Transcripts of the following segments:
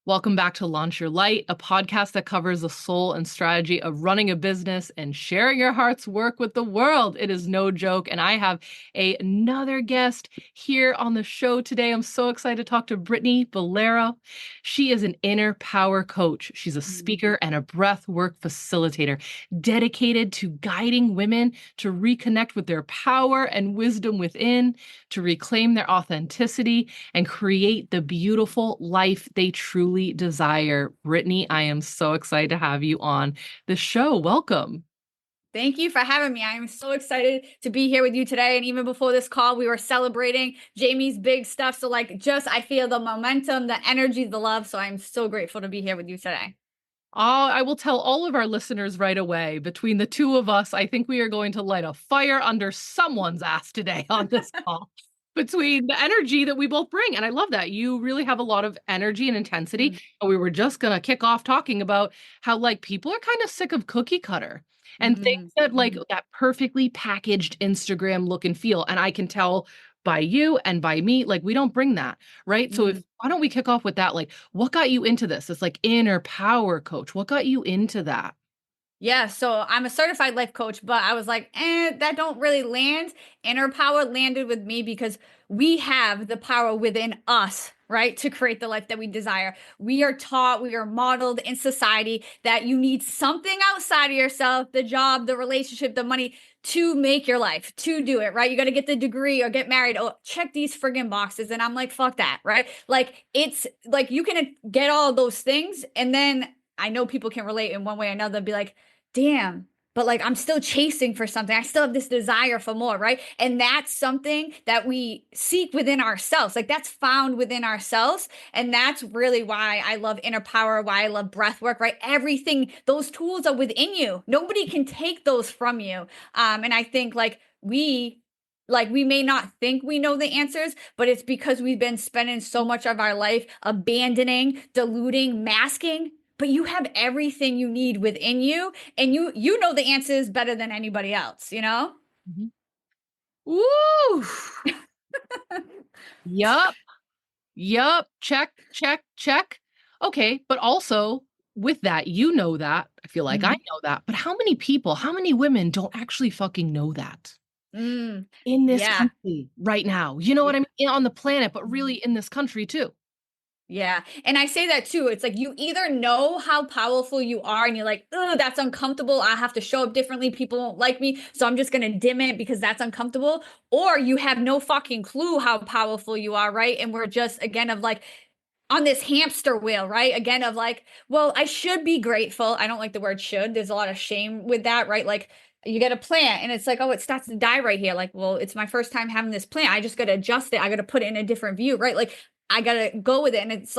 Welcome back to Launch Your Light, a podcast that covers the soul and strategy of running a business and sharing your heart's work with the world. It is no joke. And I have another guest here on the show today. I'm so excited to talk to Britni B. She is an inner power coach. She's a speaker and a breathwork facilitator dedicated to guiding women to reconnect with their power and wisdom within, to reclaim their authenticity and create the beautiful life they truly desire. Britni, I am so excited to have you on the show. Welcome. Thank you for having me. I am so excited to be here with you today. And even before this call, we were celebrating Jayme's big stuff. So I feel the momentum, the energy, the love. So I'm so grateful to be here with you today. I will tell all of our listeners right away, between the two of us, I think we are going to light a fire under someone's ass today on this call. Between the energy that we both bring. And I love that. You really have a lot of energy and intensity. And we were just going to kick off talking about how people are kind of sick of cookie cutter and things that that perfectly packaged Instagram look and feel. And I can tell by you and by me, we don't bring that, right? So why don't we kick off with that? What got you into this? It's inner power coach. What got you into that? Yeah, so I'm a certified life coach, but I was like, that don't really land. Inner power landed with me because we have the power within us, right? To create the life that we desire. We are taught, we are modeled in society that you need something outside of yourself, the job, the relationship, the money to make your life, to do it, right? You got to get the degree or get married. Oh, check these friggin' boxes. And I'm like, fuck that, right? It's like you can get all those things. And then I know people can relate in one way or another, be like, damn, but I'm still chasing for something. I still have this desire for more, right? And that's something that we seek within ourselves. That's found within ourselves. And that's really why I love inner power, why I love breath work, right? Everything, those tools are within you. Nobody can take those from you. And I think we may not think we know the answers, but it's because we've been spending so much of our life abandoning, diluting, masking. But you have everything you need within you, and you know the answers better than anybody else, you know? Mhm. Woo! Yup. Yup. Check, check, check. Okay. But also with that, that. I feel like I know that. But how many people, how many women don't actually fucking know that in this Yeah. country right now? You know what Yeah. I mean? On the planet, but really in this country too. Yeah. And I say that too. It's you either know how powerful you are and you're like, oh, that's uncomfortable. I have to show up differently. People won't like me. So I'm just going to dim it because that's uncomfortable. Or you have no fucking clue how powerful you are, right? And we're just, again, on this hamster wheel, right? Again, well, I should be grateful. I don't like the word should. There's a lot of shame with that, right? You get a plant and it's oh, it starts to die right here. Well, it's my first time having this plant. I just got to adjust it. I got to put it in a different view, right? I got to go with it. And it's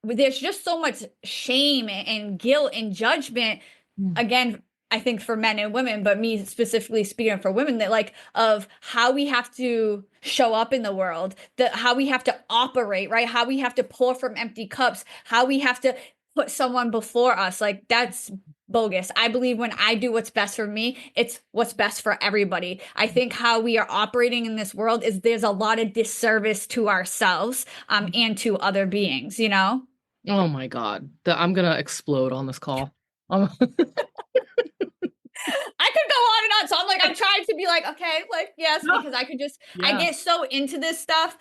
there's just so much shame and guilt and judgment. Mm. Again, I think for men and women, but me specifically speaking for women, that of how we have to show up in the world, how we have to operate, right? How we have to pour from empty cups, how we have to put someone before us. That's bogus. I believe when I do what's best for me, it's what's best for everybody. I think how we are operating in this world is there's a lot of disservice to ourselves and to other beings, you know? Oh my God. I'm going to explode on this call. Um, I could go on and on. So I'm trying to be okay, yes, no. because I Yeah. get so into this stuff.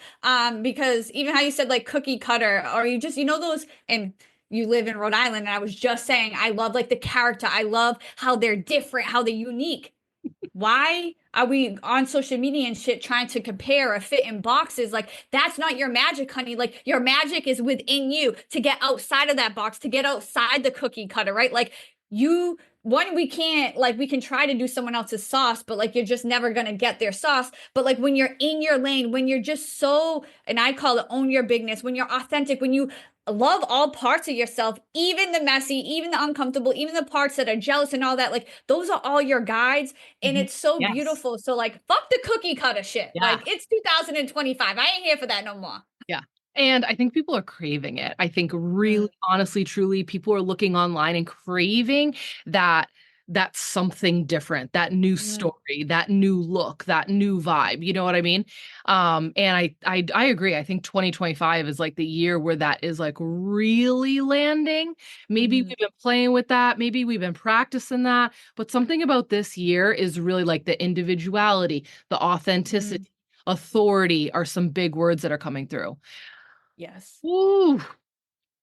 Because even how you said cookie cutter, or you just, those, and you live in Rhode Island. And I was just saying, I love the character. I love how they're different, how they're unique. Why are we on social media and shit trying to compare or fit in boxes? That's not your magic, honey. Your magic is within you to get outside of that box, to get outside the cookie cutter, right? We can't, we can try to do someone else's sauce, but you're just never gonna get their sauce. But when you're in your lane, when you're just so, and I call it own your bigness, when you're authentic, when you love all parts of yourself, even the messy, even the uncomfortable, even the parts that are jealous and all that, those are all your guides. And Mhm. it's so Yes. beautiful. So fuck the cookie cutter shit. Yeah. It's 2025. I ain't here for that no more. Yeah. And I think people are craving it. I think really, honestly, truly, people are looking online and craving that that something different, that new Mm, story, that new look, that new vibe. You know what I mean? And I agree. I think 2025 is like the year where that is like really landing. Maybe mhm, we've been playing with that, maybe we've been practicing that, but something about this year is really like the individuality, the mm, authenticity, authority are some big words that are coming through. yes. Ooh.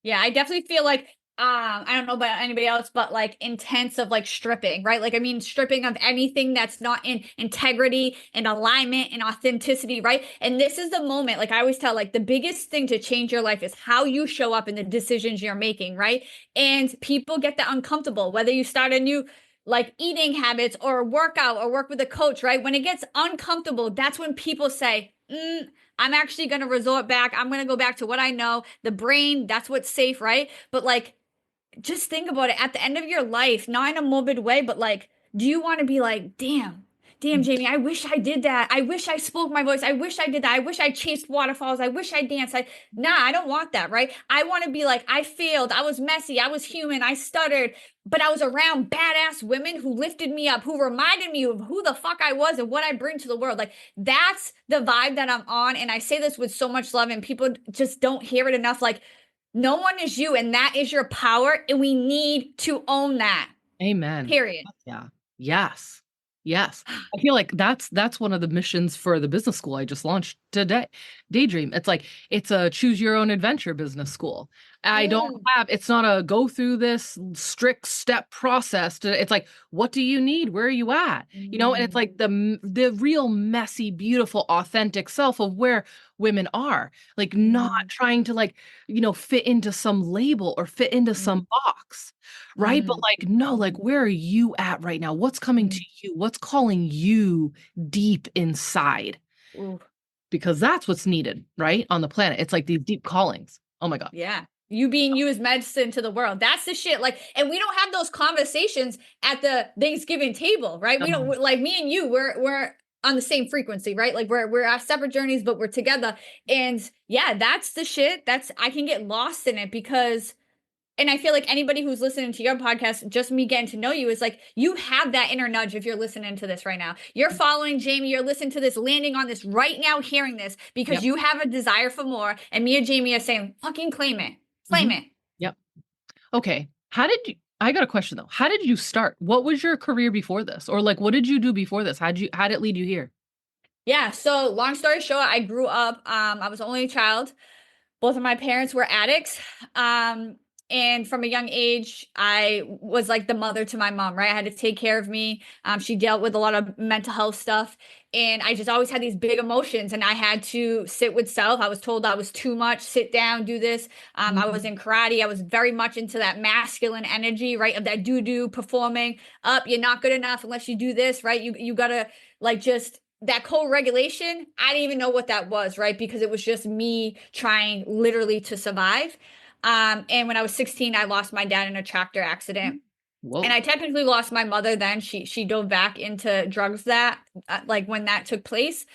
Yeah, I definitely feel like I don't know about anybody else, but like intense of like stripping, right? Like I mean stripping of anything that's not in integrity and alignment and authenticity, right? And this is the moment, like I always tell, like the biggest thing to change your life is how you show up in the decisions you're making, right? And people get that uncomfortable, whether you start a new like eating habits or workout or work with a coach, right? When it gets uncomfortable, that's when people say, I'm actually going to resort back. I'm going to go back to what I know. The brain, that's what's safe, right? But like, just think about it at the end of your life, not in a morbid way, but like, do you want to be like, damn, Jayme, I wish I did that. I wish I spoke my voice. I wish I did that. I wish I chased waterfalls. I wish I danced. I don't want that, right? I want to be like, I failed. I was messy. I was human. I stuttered, but I was around badass women who lifted me up, who reminded me of who the fuck I was and what I bring to the world. Like, that's the vibe that I'm on. And I say this with so much love, and people just don't hear it enough. Like, no one is you, and that is your power, and we need to own that. Amen. Period. Yeah. Yes. Yes. I feel like that's one of the missions for the business school I just launched today. Daydream. It's like it's a choose your own adventure business school. I don't Mm, have it's not a go through this strict step process to, it's like what do you need? Where are you at? You know, and it's mm, like the real messy, beautiful, authentic self of where women are. Like not mm, trying to like, fit into some label or fit into mm, some box, right? But mm, like, no, like, where are you at right now? What's coming to mm. you? What's calling you deep inside? Ooh, Because that's what's needed, right? On the planet. It's like these deep callings. Oh my God. yeah. You being you as medicine to the world. That's the shit. Like, and we don't have those conversations at the Thanksgiving table, right? We don't Um, like me and you. We're on the same frequency, right? Like we're on separate journeys, but we're together. And yeah, that's the shit. That's I can get lost in it because and I feel like anybody who's listening to your podcast, just me getting to know you is like you have that inner nudge if you're listening to this right now. You're following Jayme, you're listening to this, landing on this right now, hearing this because yep. you have a desire for more. And me and Jayme are saying, fucking claim it. Claim Hmm. it. Yep. Okay. I got a question though. How did you start? What was your career before this? Or like, what did you do before this? How did it lead you here? Yeah. So long story short, I grew up, I was only a child. Both of my parents were addicts. Um, and from a young age, I was like the mother to my mom, right? I had to take care of me. She dealt with a lot of mental health stuff. And I just always had these big emotions, and I had to sit with self. I was told I was too much, sit down, do this. I was Mhm. in karate. I was very much into that masculine energy, right? Of that doo performing up. You're not good enough unless you do this, right? You gotta like just that co-regulation, I didn't even know what that was, right? Because it was just me trying literally to survive. And when I was 16, I lost my dad in a tractor accident. And Whoa. I technically lost my mother then. She dove back into drugs that like when that took place.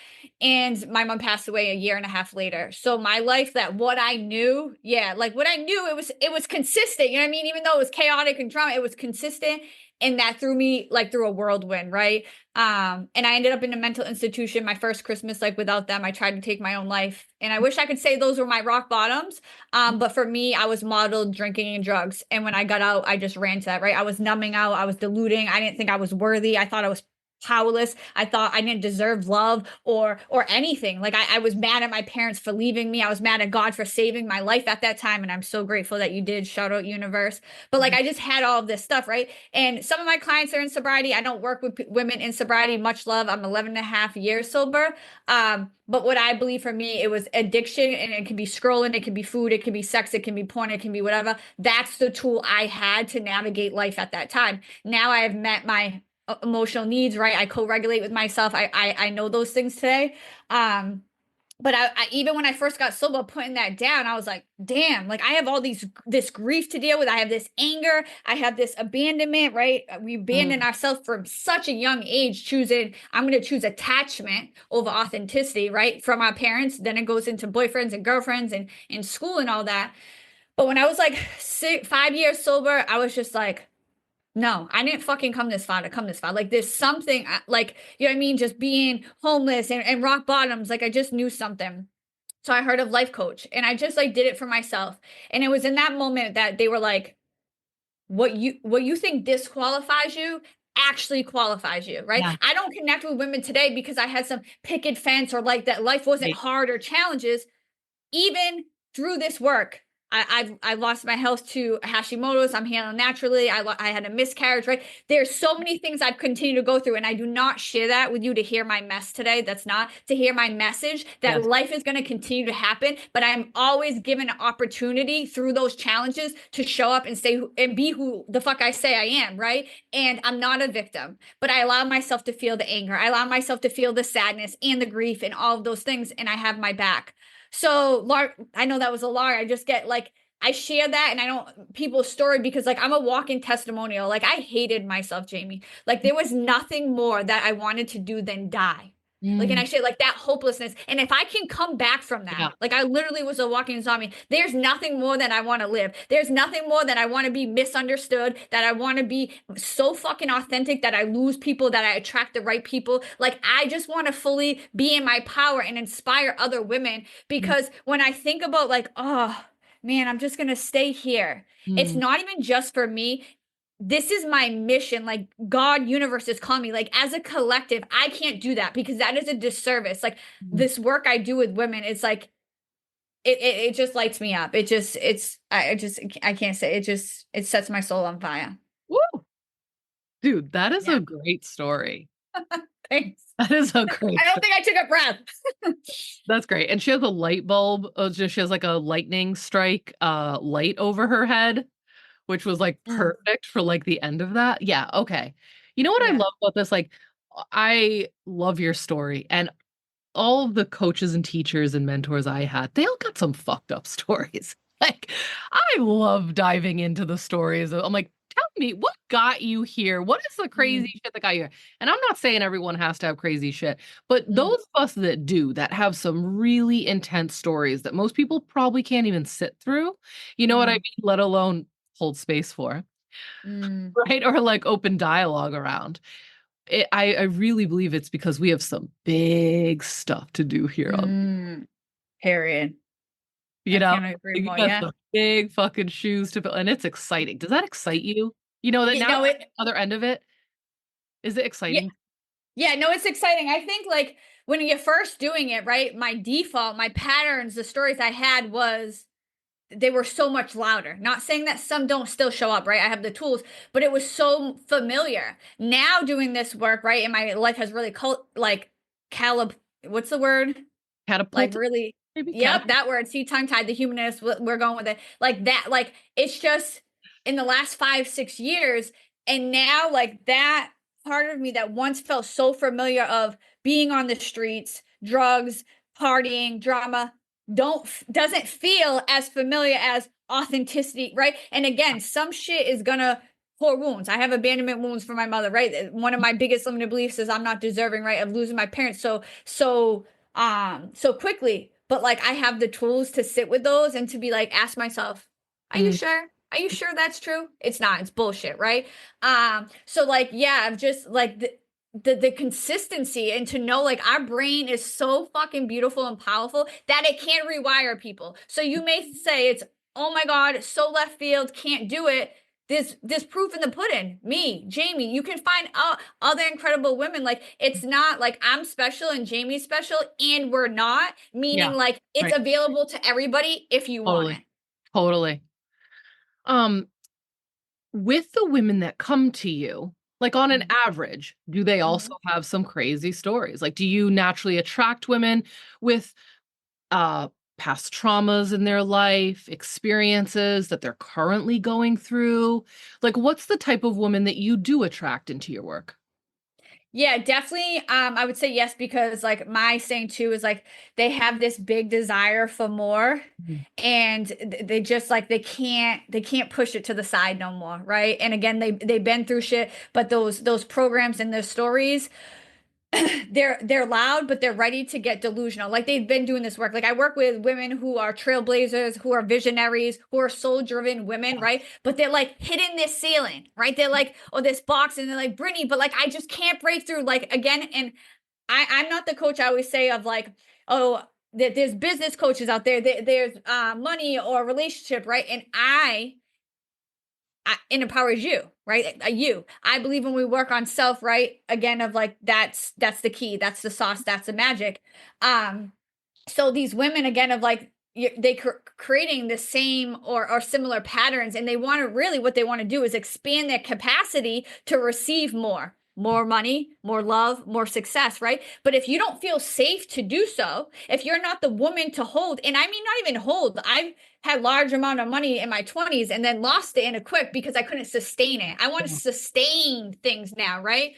And my mom passed away a year and a half later. So my life, that what I knew, yeah, like what I knew, it was consistent. You know what I mean? Even though it was chaotic and drama, it was consistent. And that threw me like through a whirlwind, right? And I ended up in a mental institution my first Christmas, like without them. I tried to take my own life. And I wish I could say those were my rock bottoms. But for me, I was modeled drinking and drugs. And when I got out, I just ran to that, right? I was numbing out. I was diluting. I didn't think I was worthy. I thought I was powerless. I thought I didn't deserve love or anything. Like I was mad at my parents for leaving me. I was mad at God for saving my life at that time. And I'm so grateful that you did. Shout out universe. But like I just had all of this stuff, right? And some of my clients are in sobriety. I don't work with women in sobriety. Much love. I'm 11 and a half years sober. But what I believe for me, it was addiction, and it can be scrolling, it can be food, it can be sex, it can be porn, it can be whatever. That's the tool I had to navigate life at that time. Now I have met my emotional needs, right? I co-regulate with myself. I know those things today. But I even when I first got sober, putting that down, I was like, damn, like I have all this grief to deal with. I have this anger, I have this abandonment, right? We abandon Mm. ourselves from such a young age, choosing I'm gonna choose attachment over authenticity, right? From our parents. Then it goes into boyfriends and girlfriends and in school and all that. But when I was like 5 years sober, I was just like, No, I didn't fucking come this far to come this far. Like there's something like, you know what I mean? Just being homeless and rock bottoms. Like I just knew something. So I heard of life coach and I just like did it for myself. And it was in that moment that they were like, what you think disqualifies you actually qualifies you, right? Yeah. I don't connect with women today because I had some picket fence or like that life wasn't Right. hard or challenges. Even through this work, I lost my health to Hashimoto's. I'm healing naturally. I had a miscarriage, right? There's so many things I've continued to go through, and I do not share that with you to hear my mess today. That's not to hear my message that Yes. life is going to continue to happen, but I'm always given an opportunity through those challenges to show up and say and be who the fuck I say I am, right? And I'm not a victim, but I allow myself to feel the anger. I allow myself to feel the sadness and the grief and all of those things, and I have my back. So, I know that was a lie. I just get like, I share that and I don't people's story because like I'm a walking testimonial. Like I hated myself, Jayme. Like there was nothing more that I wanted to do than die. Like, and Mm, I say like that hopelessness. And if I can come back from that, yeah. like I literally was a walking zombie, there's nothing more that I want to live. There's nothing more that I want to be misunderstood, that I want to be so fucking authentic that I lose people, that I attract the right people. Like I just want to fully be in my power and inspire other women Mm, because when I think about like, oh man, I'm just going to stay here. It's mm, not even just for me. This is my mission. Like God, universe is calling me. Like as a collective, I can't do that because that is a disservice. Like mm. this work I do with women, it's like it just lights me up. I can't say it. Just it sets my soul on fire. Woo! Dude, that is Yeah. a great story. Thanks. That is a I great don't story. think I took a breath. That's great. And she has a light bulb. She has like a lightning strike light over her head, which was like Mm, perfect for like the end of that. Yeah, okay. You know what I yeah. love about this? Like, I love your story. And all of the coaches and teachers and mentors I had, they all got some fucked up stories. Like, I love diving into the stories. I'm like, tell me what got you here? What is the crazy Mm, shit that got you here? And I'm not saying everyone has to have crazy shit, but mm, those of us that do, that have some really intense stories that most people probably can't even sit through, you know what I mm, mean? Let alone hold space for, mm, right? Or like open dialogue around. I really believe it's because we have some big stuff to do here on, mm. Period. you I know, can't agree you more. got Yeah. some big fucking shoes to fill, and it's exciting. Does that excite you? You know that You now know you're at it. the other end of it. Is it Yeah. exciting? Yeah, no, it's exciting. I think like when you're first doing it, right? My default, my patterns, the stories I had was they were so much louder. Not saying that some don't still show up, right? I have the tools, but it was so familiar. Now doing this work, right? And my life has really like calib what's the word? Like Catapulted? really, Maybe yep, catapult. that word. See, tongue tied, the humanist, we're going with it. Like that, like it's just in the last 5, 6 years. And now, like that part of me that once felt so familiar of being on the streets, drugs, partying, drama, doesn't feel as familiar as authenticity, right? And again, some shit is gonna pour wounds. I have abandonment wounds from my mother, right? One of my biggest limited beliefs is I'm not deserving, right, of losing my parents so quickly, but like I have the tools to sit with those and to be like ask myself, are you Mm, sure, are you sure that's true? It's not, it's bullshit, right? So like yeah, I'm just like the consistency and to know like our brain is so fucking beautiful and powerful that it can rewire people. So you may say it's, oh my god, so left field, can't do it. This proof in the pudding. Me, Jayme, you can find other incredible women. Like it's not like I'm special and Jayme's special and we're not, yeah, meaning like it's right. available to everybody if you want Totally. it. Totally. Um, with the women that come to you, like on an average, do they also Mhm. have some crazy stories? Like, do you naturally attract women with uh past traumas in their life, experiences that they're currently going through? Like, what's the type of woman that you do attract into your work? Yeah, definitely. I would say yes because like my saying too is like they have this big desire for more, Mhm. and they just like they can't push it to the side no more, right? And again, they've been through shit, but those programs and those stories they're loud, but they're ready to get delusional. Like they've been doing this work. Like I work with women who are trailblazers, who are visionaries, who are soul-driven women, right? But they're like hitting this ceiling, right? They're like, oh, this box, and they're like, Britni, but like I just can't break through. Like again, and I'm not the coach I always say of like, oh, that there's business coaches out there, there's money or relationship, right? And it empowers you, right? You. I believe when we work on self, right? Again, of like that's the key, that's the sauce, that's the magic. So these women again of like creating the same or similar patterns, and they want to really what they want to do is expand their capacity to receive more money, more love, more success, right? But if you don't feel safe to do so, if you're not the woman to hold, and I mean not even hold, I've had large amount of money in my 20s and then lost it in a quick because I couldn't sustain it. I want to sustain things now, right?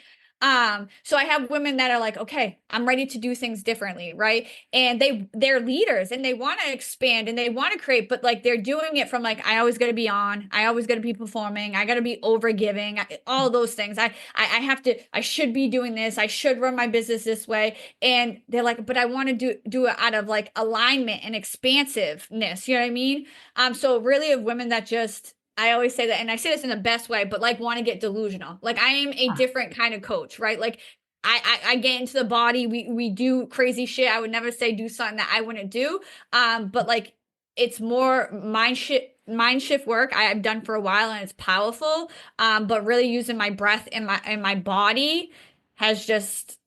So I have women that are like, okay, I'm ready to do things differently, right? And they're leaders and they want to expand and they want to create, but like they're doing it from like, I always got to be on, I always got to be performing, I got to be over giving, all those things. I have to, I should be doing this, I should run my business this way. And they're like, but I want to do it out of like alignment and expansiveness. You know what I mean? So really of women that just I always say that, and I say this in the best way, but like want to get delusional. Like I am a different kind of coach, right? Like I get into the body. We do crazy shit. I would never say do something that I wouldn't do. But like it's more mind shift work I've done for a while, and it's powerful. But really using my breath and my body has just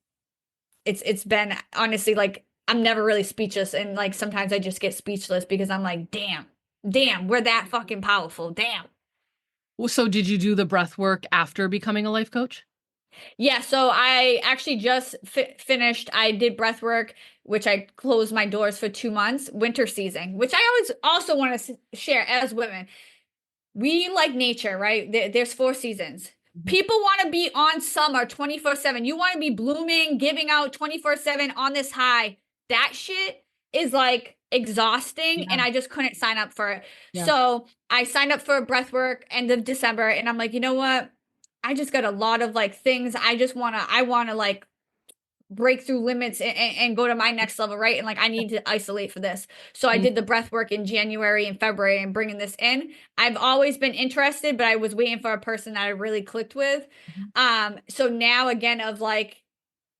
it's been honestly like I'm never really speechless, and like sometimes I just get speechless because I'm like, damn, we're that fucking powerful. Damn. Well, so did you do the breath work after becoming a life coach? Yeah, so I actually just finished. I did breath work, which I closed my doors for 2 months, winter season, which I always also want to share as women. We like nature, right? There's 4 seasons. People want to be on summer 24/7. You want to be blooming, giving out 24/7 on this high. That shit is like exhausting, Yeah. and I just couldn't sign up for it. Yeah. So I signed up for breath work end of December, and I'm like, you know what? I just got a lot of like things. I wanna like break through limits and go to my next level, right? And like I need to isolate for this. So I Mhm. did the breath work in January and February and bringing this in. I've always been interested, but I was waiting for a person that I really clicked with. So now again of like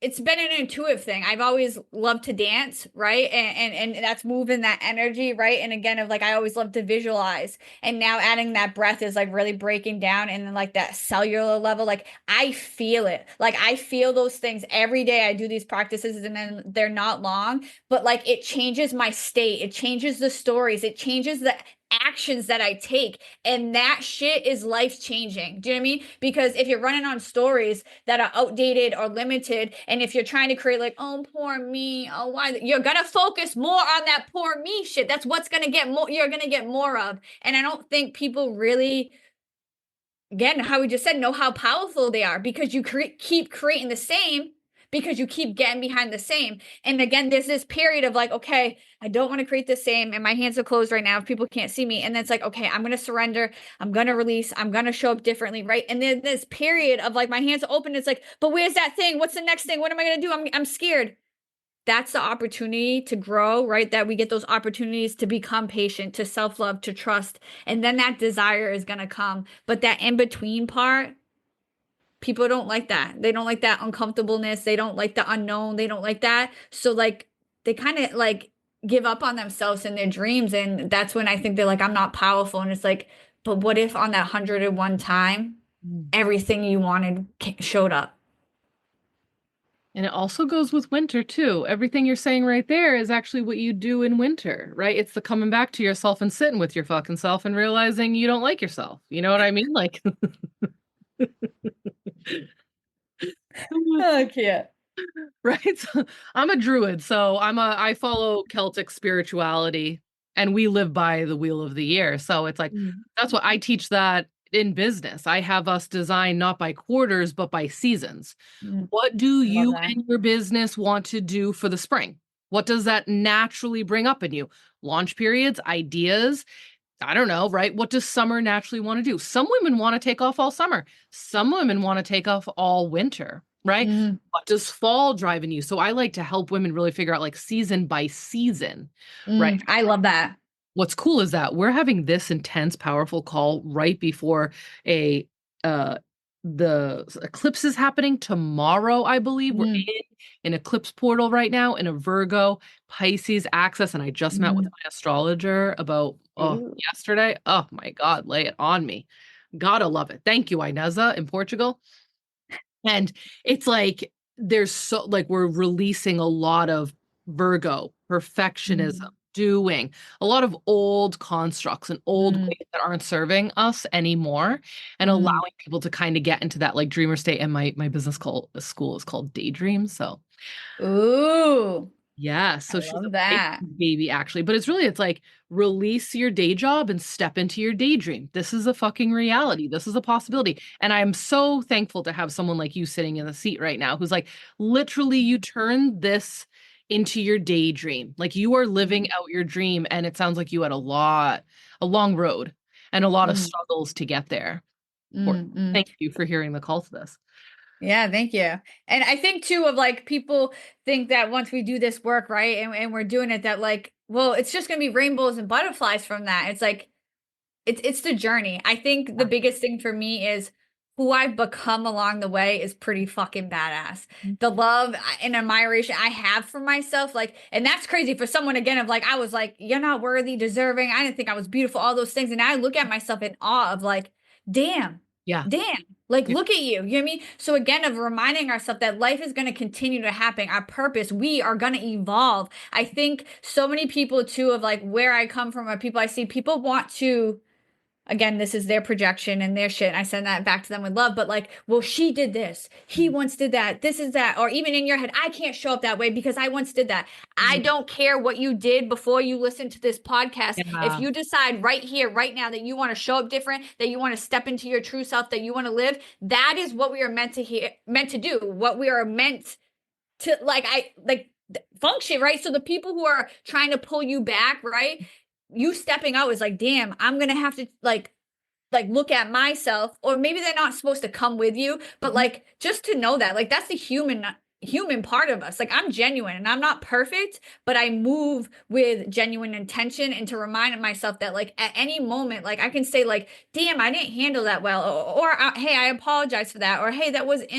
it's been an intuitive thing. I've always loved to dance, right? And that's moving that energy, right? And again, of like I always love to visualize. And now adding that breath is like really breaking down and then like that cellular level. Like I feel it. Like I feel those things every day. I do these practices and then they're not long, but like it changes my state. It changes the stories. It changes the actions that I take. And that shit is life changing. Do you know what I mean? Because if you're running on stories that are outdated or limited, and if you're trying to create like, oh, poor me, oh, why, you're gonna focus more on that poor me shit. That's what's gonna get more, you're gonna get more of. And I don't think people really, again, how we just said, know how powerful they are because you keep creating the same because you keep getting behind the same. And again, there's this period of like, okay, I don't want to create the same and my hands are closed right now if people can't see me. And then it's like, okay, I'm going to surrender. I'm going to release. I'm going to show up differently. Right. And then this period of like my hands are open. It's like, but where's that thing? What's the next thing? What am I going to do? I'm scared. That's the opportunity to grow, right? That we get those opportunities to become patient, to self-love, to trust. And then that desire is going to come. But that in between part, people don't like that. They don't like that uncomfortableness. They don't like the unknown. They don't like that. So like they kind of like give up on themselves and their dreams. And that's when I think they're like, I'm not powerful. And it's like, but what if on that 101 time, Mm. everything you wanted showed up? And it also goes with winter too. Everything you're saying right there is actually what you do in winter, right? It's the coming back to yourself and sitting with your fucking self and realizing you don't like yourself. You know what I mean? Like, Okay. right? So, I'm a druid, so I follow Celtic spirituality and we live by the wheel of the year. So it's like Mm. that's what I teach that in business. I have us design not by quarters but by seasons. Mm. What do I love you that. and your business want to do for the spring? What does that naturally bring up in you? Launch periods, ideas, I don't know, right? What does summer naturally want to do? Some women want to take off all summer. Some women want to take off all winter. right? Mm, What does fall drive in you? So I like to help women really figure out like season by season, right? I love that. What's cool is that we're having this intense, powerful call right before a uh the eclipse is happening tomorrow, I believe. We're Mm, in an eclipse portal right now in a Virgo Pisces axis, and I just met with mm. my astrologer about Ooh. yesterday. Oh my God, lay it on me. Gotta love it. Thank you, Ineza in Portugal. And it's like there's so like we're releasing a lot of Virgo, perfectionism, Mm, doing a lot of old constructs and old mm, ways that aren't serving us anymore, and mm. allowing people to kind of get into that like dreamer state. And my business school is called Daydream. So Ooh, yeah, I so she's a love Pisces that. baby actually, but it's like release your day job and step into your daydream. This is a fucking reality. This is a possibility. And I'm so thankful to have someone like you sitting in the seat right now who's like literally you turn this into your daydream. Like you are living Mm, out your dream and it sounds like you had a long road and a lot of mm, struggles to get there. Or mm. thank you for hearing the call to this. Yeah, thank you. And I think too of like people think that once we do this work, right, and we're doing it, that like, well, it's just gonna be rainbows and butterflies from that. It's like it's the journey. I think the Yeah. biggest thing for me is who I've become along the way is pretty fucking badass. The love and admiration I have for myself, like, and that's crazy for someone again of like, I was like, you're not worthy, deserving. I didn't think I was beautiful, all those things. And I look at myself in awe of like, damn, Yeah. damn, like, Yeah. look at you. You know what I mean? So again, of reminding ourselves that life is going to continue to happen. Our purpose, we are going to evolve. I think so many people too of like where I come from, or people I see, people want to again, this is their projection and their shit. And I send that back to them with love. But like, well, she did this. He once did that. This is that. Or even in your head, I can't show up that way because I once did that. I Yeah. don't care what you did before you listen to this podcast. If Yeah. you decide right here, right now, that you want to show up different, that you want to step into your true self, that you want to live, that is what we are meant to hear, meant to do. What we are meant to function, right? So the people who are trying to pull you back, right? You stepping out is like, damn, I'm gonna have to look at myself, or maybe they're not supposed to come with you, but Mhm. like just to know that like that's the human part of us. Like I'm genuine and I'm not perfect, but I move with genuine intention, and to remind myself that like at any moment like I can say like, damn, I didn't handle that well, or hey, I apologize for that, or hey, that wasn't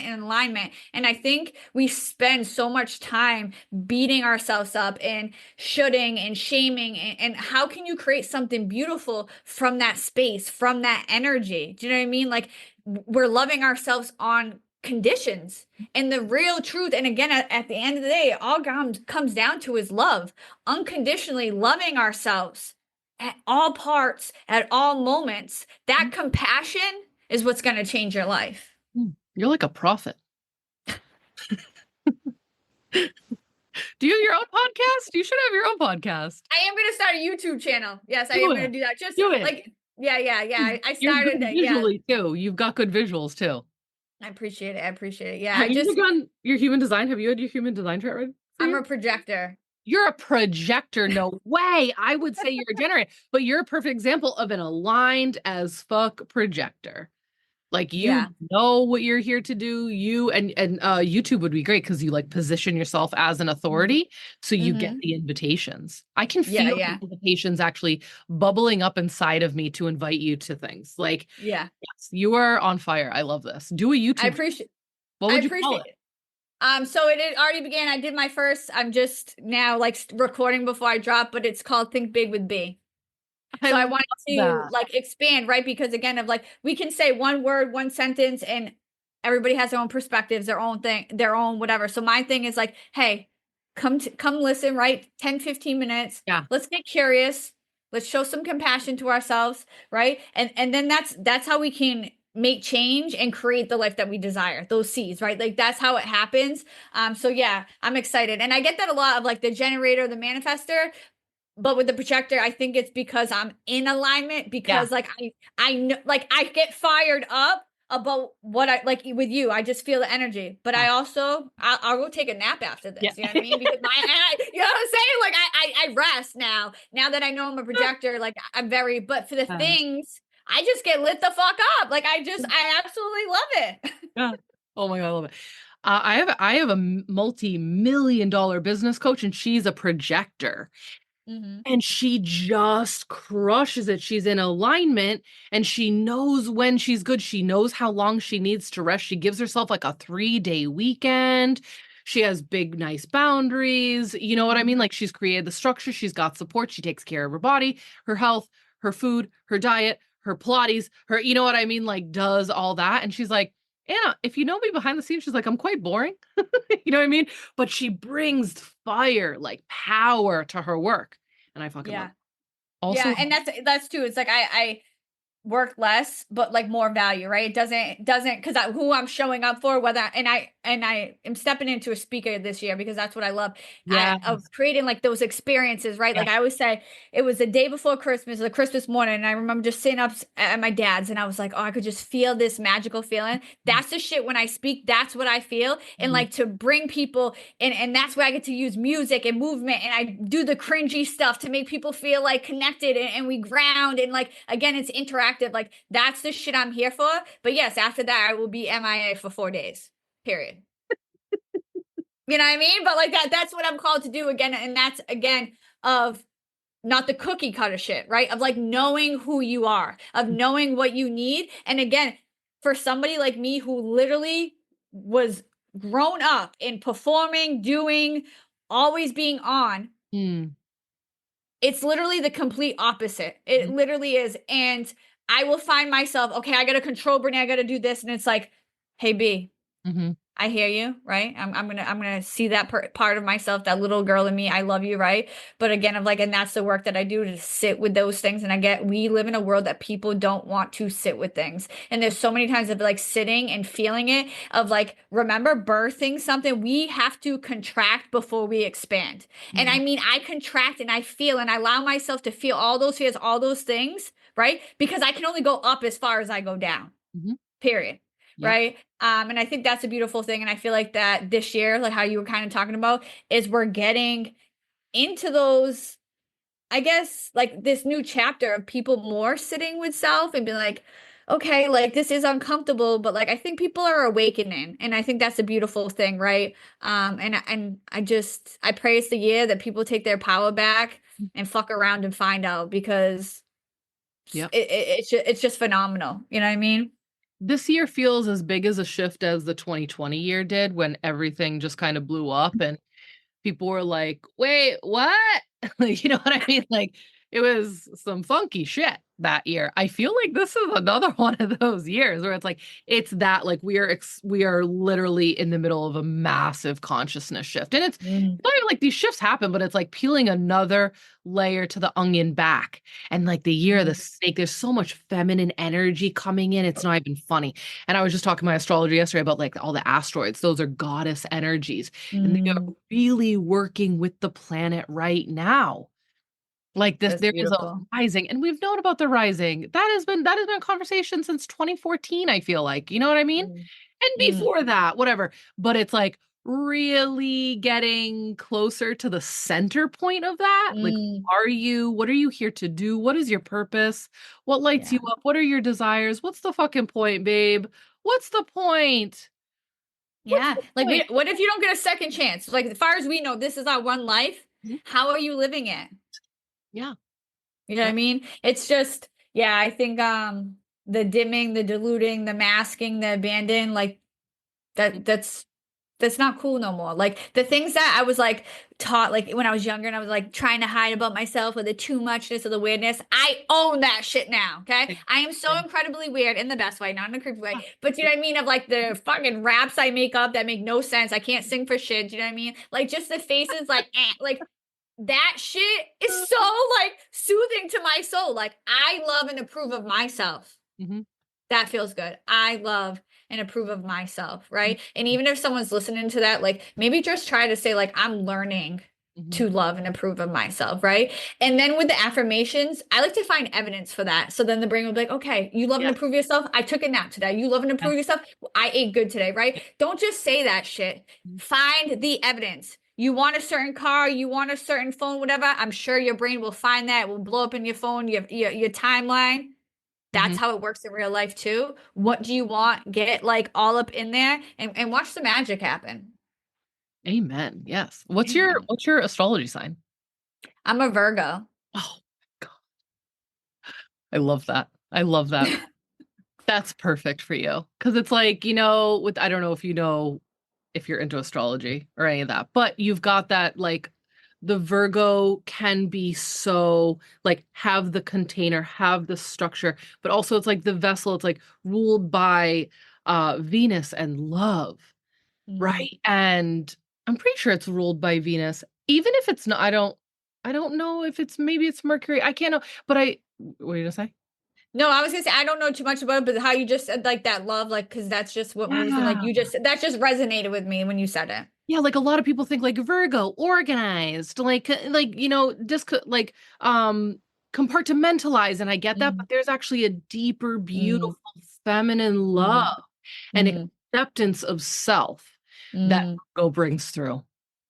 in alignment. And I think we spend so much time beating ourselves up and shoulding and shaming, and how can you create something beautiful from that space, from that energy? Do you know what I mean? Like we're loving ourselves on conditions, and the real truth, and again at the end of the day, all comes down to is love, unconditionally loving ourselves at all parts, at all moments. That compassion is what's going to change your life. You're like a prophet. Do you have your own podcast? You should have your own podcast. I am going to start a YouTube channel. Yes, I Do am going it. to do that. Just Do it. like, yeah. I You're started good that. Yeah, visually too. You've got good visuals too. I appreciate it. I appreciate it. Yeah, Have you ever done your human design? Have you had your human design chart ready for I'm you? a projector. You're a projector. No way. I would say you're a generator, but you're a perfect example of an aligned as fuck projector. Like you Yeah. know what you're here to do. You and YouTube would be great because you like position yourself as an authority, so you get Mm-hmm. the invitations. I can Yeah, feel the yeah, invitations actually bubbling up inside of me to invite you to things. Like, yeah. yes, you are on fire. I love this. Do a I YouTube. appreciate What I would you call appreciate it? it. So it already began. I did my first. I'm just now like recording before I drop, but it's called Think Big with B. I So I love wanted to that. like expand, right? Because again, of like we can say one word, one sentence, and everybody has their own perspectives, their own thing, their own whatever. So my thing is like, hey, come listen, right? 10-15 minutes. Yeah. Let's get curious. Let's show some compassion to ourselves, right? And then that's how we can make change and create the life that we desire. Those seeds, right? Like that's how it happens. So yeah, I'm excited. And I get that a lot of like the generator, the manifester, but with the projector, I think it's because I'm in alignment, Yeah. because like I know, like I get fired up about what I like with you. I just feel the energy, but Yeah. I also I'll go take a nap after Yeah. this. You know what I mean? Because you know what I'm saying? Like I rest now. Now that I know I'm a projector, like I'm very. But for the Um, things, I just get lit the fuck up. Like I absolutely love it. yeah. Oh my God, I love it. I have a multi-million dollar business coach, and she's a projector. Hmm. And she just crushes it. She's in alignment and she knows when she's good. She knows how long she needs to rest. She gives herself like a 3-day weekend. She has big, nice boundaries. You know what I Hmm. mean? Like she's created the structure. She's got support. She takes care of her body, her health, her food, her diet, her Pilates, her, you know what I mean? Like does all that. And she's like, Anna, if you know me behind the scenes, she's like, I'm quite boring. You know what I mean? But she brings fire, like power to her work, and I fucking love Yeah. it. Yeah. Also, And that's too. It's like I work less but like more value, right? It doesn't because who I'm showing up for, whether and I am stepping into a speaker this year because that's what I love. yeah, Of creating like those experiences, right? yeah. Like I always say, it was the day before Christmas, the Christmas morning, and I remember just sitting up at my dad's, and I was like, oh, I could just feel this magical feeling. That's the shit when I speak. That's what I feel, and Mhm, like to bring people, and that's where I get to use music and movement, and I do the cringy stuff to make people feel like connected, and we ground, and like again, it's interactive. Like that's the shit I'm here for. But yes, after that, I will be MIA for 4 days. Period. You know what I mean? But like that's what I'm called to do again, and that's again of not the cookie cutter shit, right? Of like knowing who you are, of knowing what you need. And again, for somebody like me who literally was grown up in performing, doing, always being on, mm, it's literally the complete opposite. It mhm, literally is. And I will find myself, okay, I got to control Brittany, I got to do this. And it's like, hey, B, mhm, I hear you, right? I'm gonna see that part of myself, that little girl in me. I love you, right? But again, I'm like, and that's the work that I do to sit with those things. And we live in a world that people don't want to sit with things. And there's so many times of like sitting and feeling it, of like, remember birthing something, we have to contract before we expand. And I mhm, mean, I contract and I feel and I allow myself to feel all those fears, all those things, right? Because I can only go up as far as I go down, mhm. period. Yep. Right. And I think that's a beautiful thing. And I feel like that this year, like how you were kind of talking about, is we're getting into those, I guess, like this new chapter of people more sitting with self and being like, okay, like this is uncomfortable, but like I think people are awakening. And I think that's a beautiful thing, right? And I pray it's the year that people take their power back and fuck around and find out, because Yep. it's just phenomenal. You know what I mean? This year feels as big as a shift as the 2020 year did when everything just kind of blew up and people were like, "Wait, what?" Like, you know what I mean? Like, it was some funky shit that year. I feel like this is another one of those years where it's like, it's that, like, we are literally in the middle of a massive consciousness shift, and it's Mm, not even like these shifts happen, but it's like peeling another layer to the onion back, and, like, the year of the mm, snake, there's so much feminine energy coming in, it's not even funny, and I was just talking to my astrologer yesterday about, like, all the asteroids, those are goddess energies, and they are mm. really working with the planet right now. Like this, That's there is a beautiful. rising, and we've known about the rising. That has been a conversation since 2014, I feel like. You know what I mean? Mm, And mm, before that, whatever. But it's like really getting closer to the center point of that. Like, mm. what are you here to do? What is your purpose? What lights you Yeah. up? What are your desires? What's the fucking point, babe? What's the point? What's Yeah. the Like point? what if you don't get a second chance? Like as far as we know, this is our one life. Mhm. How are you living it? Yeah. You know what I Yep. mean? It's just, yeah, I think the dimming, the diluting, the masking, the abandon, like that's not cool no more. Like the things that I was like taught, like when I was younger and I was like trying to hide about myself, or the too muchness or the weirdness, I own that shit now. Okay. I am so Same. incredibly weird in the best way, not in a creepy way. Yeah. But you know what I mean? Of like the fucking raps I make up that make no sense. I can't sing for shit. Do you know what I mean? Like just the faces, like, like that shit is so like soothing to my soul. Like I love and approve of myself. Mhm. That feels good. I love and approve of myself, right? And even if someone's listening to that, like maybe just try to say, like, I'm learning Mhm. to love and approve of myself, right? And then with the affirmations, I like to find evidence for that. So then the brain will be like, okay, you love and Yeah. approve of yourself. I took a nap today. You love and Yeah. approve of yourself. I ate good today, right? Don't just say that shit. Mhm. Find the evidence. You want a certain car, you want a certain phone, whatever. I'm sure your brain will find that. It will blow up in your phone, your timeline. That's Mhm. how it works in real life too. What do you want? Get like all up in there and watch the magic happen. Amen. Yes. Amen. What's your astrology sign? I'm a Virgo. Oh, God. I love that. I love that. That's perfect for you. Because it's like, with I don't know if you know if you're into astrology or any of that, but you've got that like the Virgo can be so like have the container, have the structure, but also it's like the vessel, it's like ruled by Venus and love, Mm. right? And I'm pretty sure it's ruled by Venus. Even if it's not, I don't know if it's maybe it's Mercury. I can't know, but what are you gonna say? No, I was gonna say I don't know too much about it, but how you just said like that love, like because that's just what moves me. Like Yeah. you just that just resonated with me when you said it. Yeah, like a lot of people think like Virgo, organized, like just like compartmentalized, and I get that, but Mm, there's actually a deeper, beautiful mm, feminine mm, love and mm, acceptance of self that mm. Virgo brings through.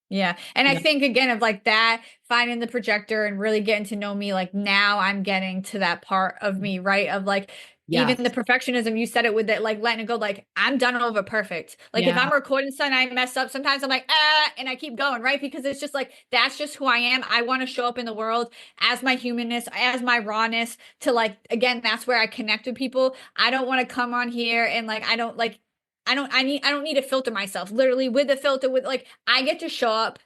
Yeah. And I Yeah. think again of like that, finding the projector and really getting to know me, like now I'm getting to that part of me, right? Of like even the Yes. perfectionism, you said it with it, like letting it go, like I'm done over perfect. Like if Yeah. I'm recording something, I mess up, sometimes I'm like, and I keep going, right? Because it's just like that's just who I am. I want to show up in the world as my humanness, as my rawness, to like again, that's where I connect with people. I don't want to come on here and like I don't need to filter myself literally with the filter with like I get to show up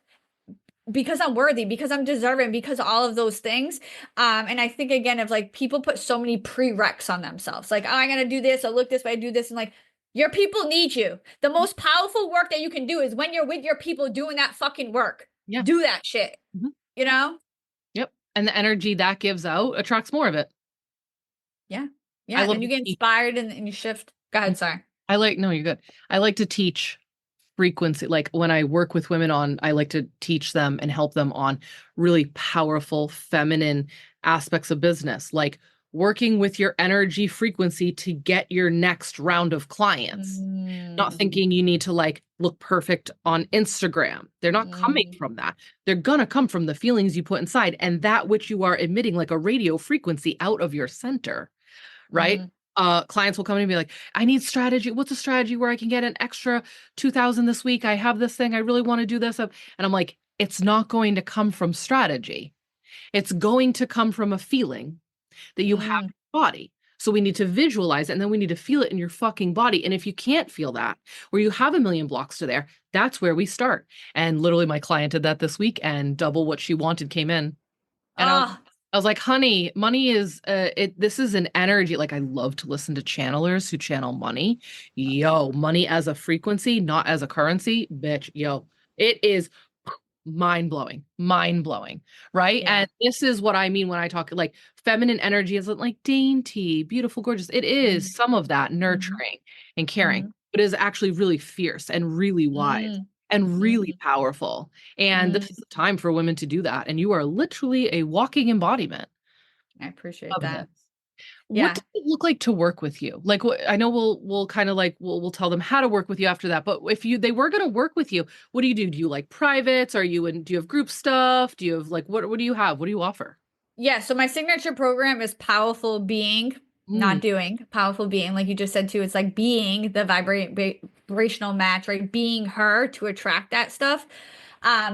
because I'm worthy, because I'm deserving, because all of those things. And I think again of like people put so many prereqs on themselves. Like, oh, I gotta do this, I look this way, I do this, and like your people need you. The most powerful work that you can do is when you're with your people doing that fucking work. Yeah. Do that shit. Mhm. You know? Yep. And the energy that gives out attracts more of it. Yeah. I Yeah. love Then to you get teach. inspired and you shift. Go ahead, sorry. No, you're good. I like to teach frequency. Like when I work with women I like to teach them and help them on really powerful feminine aspects of business, like working with your energy frequency to get your next round of clients. Not Mm, thinking you need to like look perfect on Instagram. They're not coming mm, from that. They're gonna come from the feelings you put inside and that which you are emitting like a radio frequency out of your center, right? mm, Clients will come in and be like, I need strategy. What's a strategy where I can get an extra 2,000 this week? I have this thing. I really want to do this. And I'm like, it's not going to come from strategy. It's going to come from a feeling that you have mm. in your body. So we need to visualize it and then we need to feel it in your fucking body. And if you can't feel that, or you have a million blocks to there, that's where we start. And literally my client did that this week and double what she wanted came in. And Oh, I was like, honey, money is this is an energy. Like I love to listen to channelers who channel money. Yo, money as a frequency, not as a currency, bitch. Yo, it is mind blowing, right? yeah. And this is what I mean when I talk like feminine energy isn't like dainty, beautiful, gorgeous. It is Mm, some of that mm, nurturing and caring, mm, but is actually really fierce and really wise mm, and really mm, powerful. And this mm. is the time for women to do that. And you are literally a walking embodiment I appreciate of this. that. What Yeah. does it look like to work with you? Like I know we'll kind of like we'll tell them how to work with you after that. But if they were going to work with you, what do you do? Do you like privates? Do you have group stuff? Do you have like what do you have? What do you offer? Yeah. So my signature program is powerful being, Mm, not doing. Powerful being, like you just said too. It's like being the vibrational match, right? Being her to attract that stuff.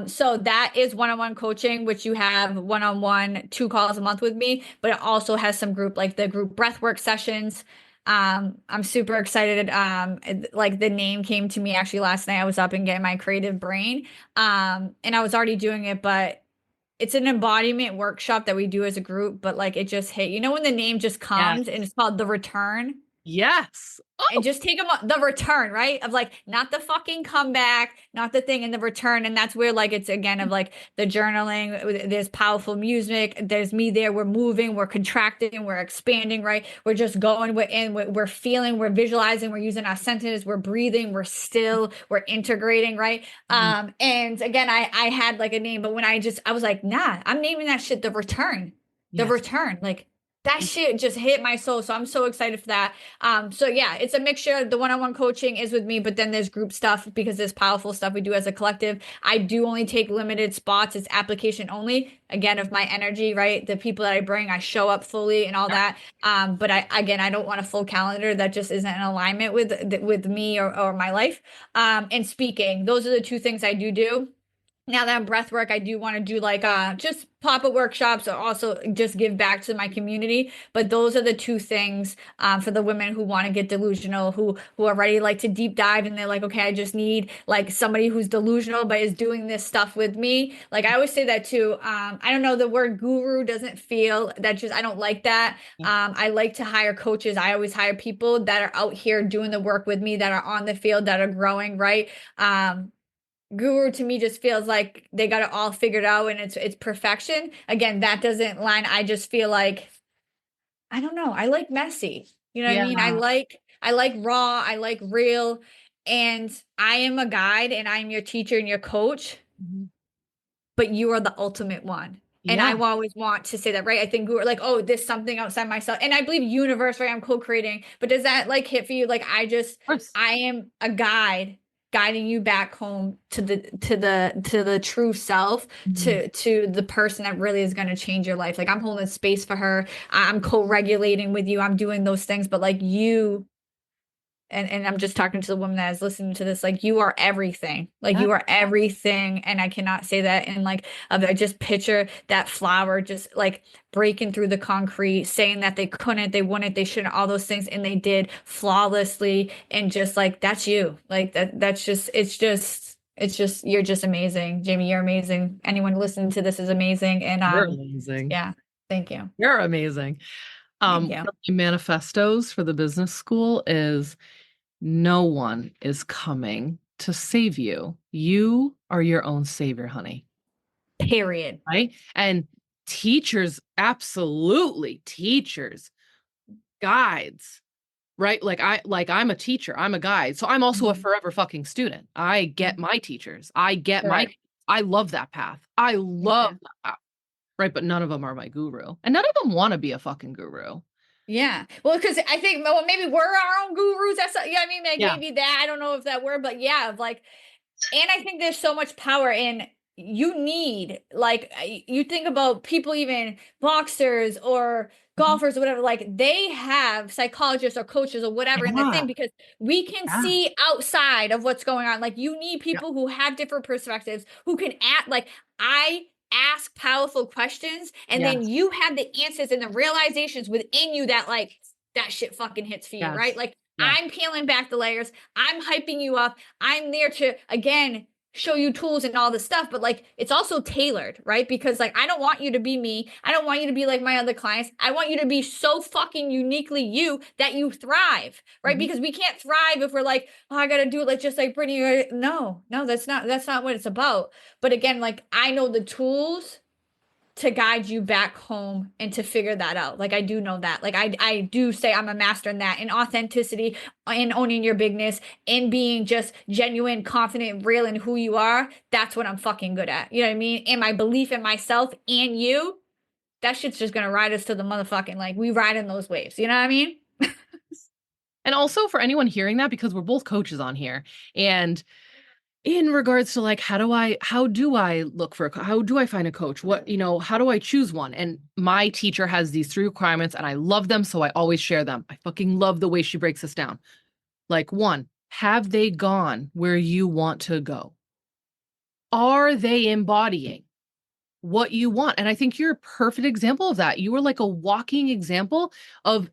So that is one-on-one coaching, which you have one-on-one 2 calls a month with me, but it also has some group like the group breathwork sessions. I'm super excited. Like the name came to me actually last night. I was up and getting my creative brain. And I was already doing it, but it's an embodiment workshop that we do as a group, but like it just hit, you know, when the name just yes. comes and it's called The Return Yes. and Oh, just take them the return, right? Of like not the fucking comeback, not the thing in the return. And that's where like it's again of like the journaling, there's powerful music, there's me there, we're moving, we're contracting, we're expanding, right? We're just going, we're in, we're feeling, we're visualizing, we're using our senses, we're breathing, we're still, we're integrating, right? mm, And again, I had like a name, but when I was like, nah, I'm naming that shit the return. The yes. return. Like that shit just hit my soul. So I'm so excited for that. So yeah, it's a mixture. The one-on-one coaching is with me, but then there's group stuff because there's powerful stuff we do as a collective. I do only take limited spots. It's application only. Again, of my energy, right? The people that I bring, I show up fully and all that. But I don't want a full calendar that just isn't in alignment with me or my life. And speaking, those are the two things I do. Now that I'm breath work, I do want to do like just pop-up workshops or also just give back to my community. But those are the two things for the women who want to get delusional, who are ready like to deep dive and they're like, okay, I just need like somebody who's delusional but is doing this stuff with me. Like I always say that too. I don't know, the word guru doesn't feel that just I don't like that. I like to hire coaches. I always hire people that are out here doing the work with me, that are on the field, that are growing, right? Guru to me just feels like they got it all figured out and it's perfection. Again, that doesn't line. I just feel like I don't know. I like messy. You know what I Yeah. mean? I like raw, I like real, and I am a guide and I'm your teacher and your coach, Mhm. but you are the ultimate one. And Yeah, I of always want to say that, right? I think guru like, oh, there's something outside myself. And I believe universe, right? I'm co-creating. But does that like hit for you? Like course. I am a guide guiding you back home to the true self, Mhm. to the person that really is going to change your life. Like I'm holding space for her. I'm co-regulating with you. I'm doing those things, but like you and I'm just talking to the woman that is listening to this, like you are everything. Like Yeah. you are everything. And I cannot say that in like I just picture that flower just like breaking through the concrete, saying that they couldn't, they wouldn't, they shouldn't, all those things, and they did flawlessly. And just like that's you. Like that's just it's just you're just amazing. Jayme, you're amazing. Anyone listening to this is amazing. And You're amazing. yeah, thank you. You're amazing. Thank One you. of my manifestos for the business school is no one is coming to save you. You are your own savior, honey. Period. Right? And teachers, absolutely teachers, guides, right? I'm a teacher, I'm a guide. So I'm also a Mhm. forever fucking student. I get my teachers. I love that path. I love Yeah. that path. Right? But none of them are my guru. And none of them want to be a fucking guru. Yeah. Well, because I think well, maybe we're our own gurus. That's yeah. I mean, like Yeah. maybe that. I don't know if that word, but yeah, of like, and I think there's so much power in you need like you think about people, even boxers or Mhm. golfers or whatever, like they have psychologists or coaches or whatever in the Yeah. thing because we can Yeah. see outside of what's going on. Like you need Yeah. people who have different perspectives, who can act like I ask powerful questions and then Yes. you have the answers and the realizations within you that like that shit fucking hits for you, right? Yes. Like Yes. I'm peeling back the layers. I'm hyping you up. I'm there to again show you tools and all this stuff, but like it's also tailored, right? Because like I don't want you to be me. I don't want you to be like my other clients. I want you to be so fucking uniquely you that you thrive, right? Mhm. Because we can't thrive if we're like, oh, I gotta do it like just like Britni. No, no, that's not what it's about. But again, like I know the tools to guide you back home and to figure that out. Like I do know that. Like I do say I'm a master in that, in authenticity, in owning your bigness, in being just genuine, confident, real in who you are. That's what I'm fucking good at. You know what I mean? And my belief in myself and you, that shit's just gonna ride us to the motherfucking like we ride in those waves. You know what I mean? And also for anyone hearing that, because we're both coaches on here, and in regards to like how do I look for how do I find a coach? How do I choose one? And my teacher has these three requirements and I love them, so I always share them. I fucking love the way she breaks this down. Like, one, have they gone where you want to go? Are they embodying what you want? And I think you're a perfect example of that. You were like a walking example of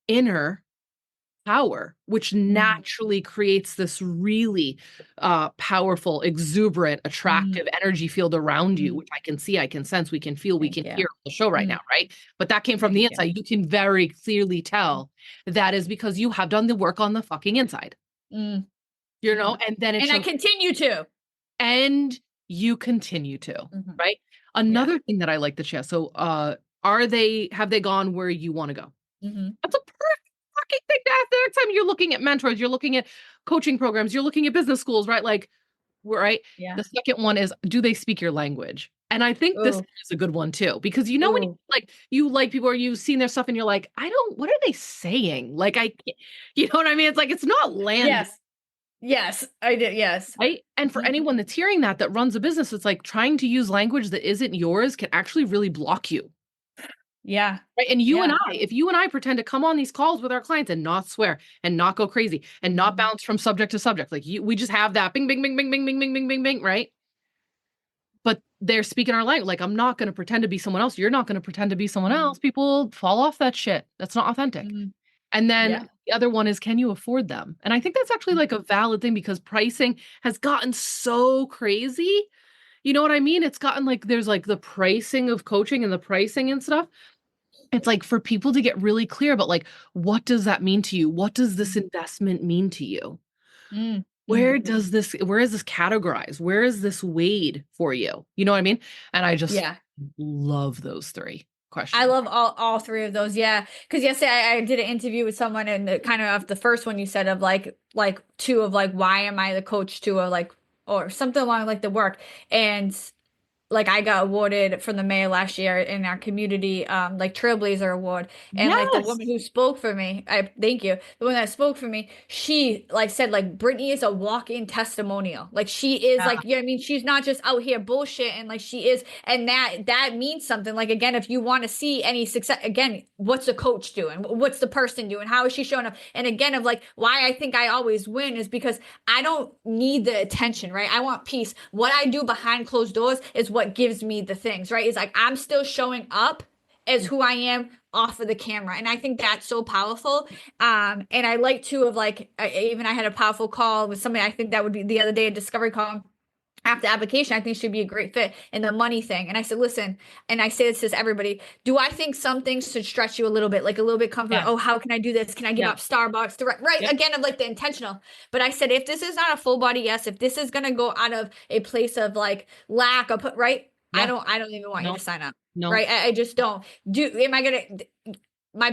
inner power, which Mm, naturally creates this really powerful, exuberant, mm, attractive energy field around you, mm. which I can see, I can sense, we can feel, we Thank can you. hear on the show right Mm, now, right? But that came from the thank you. inside. You can very clearly tell that is because you have done the work on the fucking inside, Mm, mhm. and then it And I shows, continue to. and you continue to, Mhm. right? Yeah. Another thing that I like to share. So, have they gone where you want to go? Mhm. That's a perfect fucking thing to ask the next time you're looking at mentors, you're looking at coaching programs, you're looking at business schools, right? Like, right? Yeah. The second one is, do they speak your language? And I think this Ooh, is a good one too, because you know when ooh. you like people or you've seen their stuff and you're like, I don't, what are they saying? Like you know what I mean? It's like it's not landing, Yes. Yes, I did. Yes. right? And for Mhm. anyone that's hearing that runs a business, it's like trying to use language that isn't yours can actually really block you. Yeah. Right. And you and Yeah. I, if you and I pretend to come on these calls with our clients and not swear and not go crazy and not Mhm. bounce from subject to subject, like we just have that bing, bing, bing, bing, bing, bing, bing, bing, bing, bing, right? But they're speaking our language. Like, I'm not going to pretend to be someone else. You're not going to pretend to be someone Mhm. else. People fall off that shit. That's not authentic. Mhm. And then Yeah. the other one is, can you afford them? And I think that's actually like a valid thing because pricing has gotten so crazy. You know what I mean? It's gotten like there's like the pricing of coaching and the pricing and stuff. It's like for people to get really clear about like, what does that mean to you? What does this investment mean to you? Mm. Mm. Where is this categorized? Where is this weighed for you? You know what I mean? And I just Yeah. love those three I questions. love all three of those. Yeah. Because yesterday I did an interview with someone and kind of the first one you said of like two of like why am I the coach to of like or something along like the work. And like I got awarded from the mayor last year in our community, like Trailblazer Award. And like the Yes. woman who spoke for me, I thank you. The one that spoke for me, she like said like Britney is a walk-in testimonial. Like she is Yeah, like, you know what I mean? She's not just out here bullshit and like she is, and that means something. Like again, if you want to see any success, again, what's the coach doing? What's the person doing? How is she showing up? And again, of like why I think I always win is because I don't need the attention, right? I want peace. What I do behind closed doors is what gives me the things, right? It's like I'm still showing up as who I am off of the camera. And I think that's so powerful. And I like to of like I had a powerful call with somebody I think that would be the other day a discovery call after application, I think should be a great fit in the money thing. And I said, listen, and I say this to everybody, do I think some things should stretch you a little bit, like a little bit comfort? yeah, Oh, how can I do this? Can I give yeah, up Starbucks? Right. yep, Again, of like the intentional. But I said, if this is not a full body yes, if this is going to go out of a place of like lack of, right? yeah. I don't even want you to No, sign up. no, Right. I just don't am I going to, my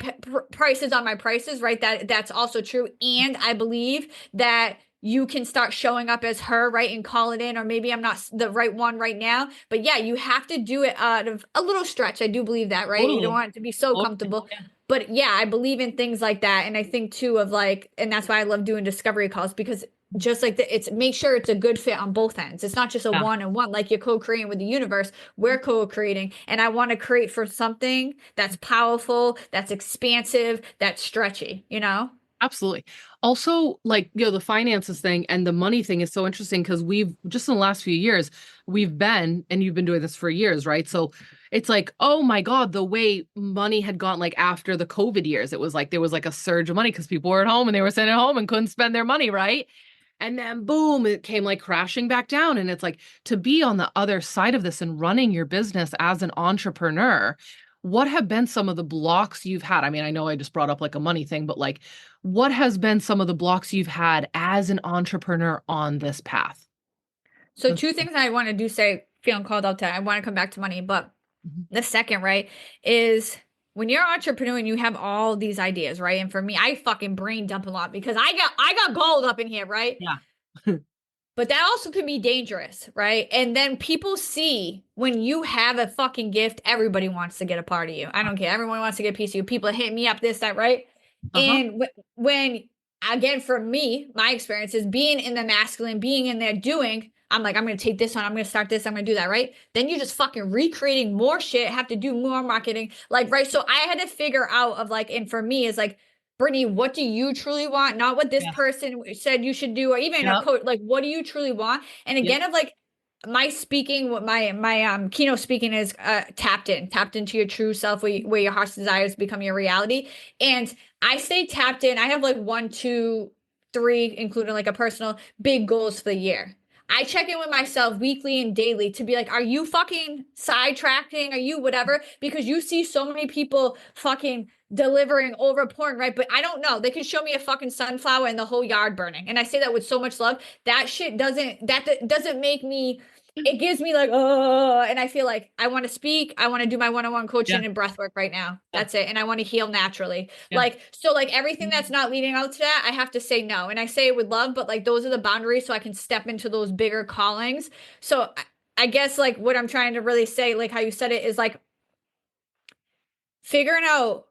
prices on my prices, right? That's also true. And I believe that you can start showing up as her, right? And call it in, or maybe I'm not the right one right now. But yeah, you have to do it out of a little stretch. I do believe that, right? You don't totally, want it to be so totally. comfortable. Yeah, But yeah, I believe in things like that. And I think too of like, and that's why I love doing discovery calls because just like it's make sure it's a good fit on both ends. It's not just a yeah. one and one, like you're co-creating with the universe. We're co-creating. And I want to create for something that's powerful, that's expansive, that's stretchy, you know? Absolutely. Also, like, the finances thing and the money thing is so interesting because we've just in the last few years, and you've been doing this for years, right? So it's like, oh my God, the way money had gone like after the COVID years, it was like there was like a surge of money because people were at home and they were sitting at home and couldn't spend their money, right? And then boom, it came like crashing back down. And it's like to be on the other side of this and running your business as an entrepreneur, what have been some of the blocks you've had? I mean, I know I just brought up like a money thing, but like, what has been some of the blocks you've had as an entrepreneur on this path? So two things I want to do say, feeling called out to, I want to come back to money, but Mhm. the second, right, is when you're an entrepreneur and you have all these ideas, right? And for me, I fucking brain dump a lot because I got gold up in here, right? Yeah. But that also can be dangerous, right? And then people see when you have a fucking gift, everybody wants to get a part of you. I don't care. Everyone wants to get a piece of you. People hit me up, this, that, right? Uh-huh. And when, again, for me, my experience is being in the masculine, being in there doing, I'm like, I'm going to take this on. I'm going to start this. I'm going to do that, right? Then you're just fucking recreating more shit, have to do more marketing. Like, right. So I had to figure out of like, and for me, is like, Brittany, what do you truly want? Not what this Yeah. person said you should do, or even a Yep. coach. Like, what do you truly want? And Yep. again, of like my speaking, what my keynote speaking is tapped into your true self, where your heart's desires become your reality. And I stay tapped in. I have like one, two, three, including like a personal big goals for the year. I check in with myself weekly and daily to be like, are you fucking sidetracking? Are you whatever? Because you see so many people fucking delivering over porn, right? But I don't know. They can show me a fucking sunflower and the whole yard burning. And I say that with so much love. That shit doesn't make me, it gives me like, oh, and I feel like I want to speak. I want to do my one-on-one Yeah. coaching and breath work right now. Yeah. That's it. And I want to heal naturally. Yeah. So like everything that's not leading out to that, I have to say no. And I say it with love, but like those are the boundaries so I can step into those bigger callings. So I guess like what I'm trying to really say, like how you said it, is like figuring out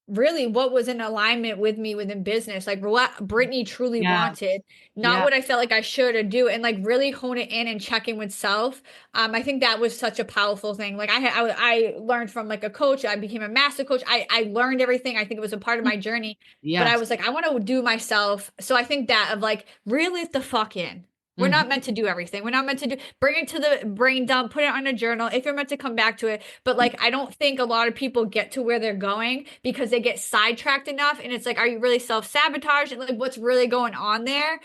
really what was in alignment with me within business, like what Britney truly Yeah. wanted, not Yeah. what I felt like I should or do, and like really hone it in and check in with self. I think that was such a powerful thing. Like I learned from like a coach. I became a master coach. I learned everything. I think it was a part of my journey, but I Yes. was like, I want to do myself. So I think that of like reel it the fuck in. We're Mhm. not meant to do everything. We're not meant to do bring it to the brain dump, put it on a journal if you're meant to come back to it. But like I don't think a lot of people get to where they're going because they get sidetracked enough. And it's like, are you really self-sabotage? And like what's really going on there?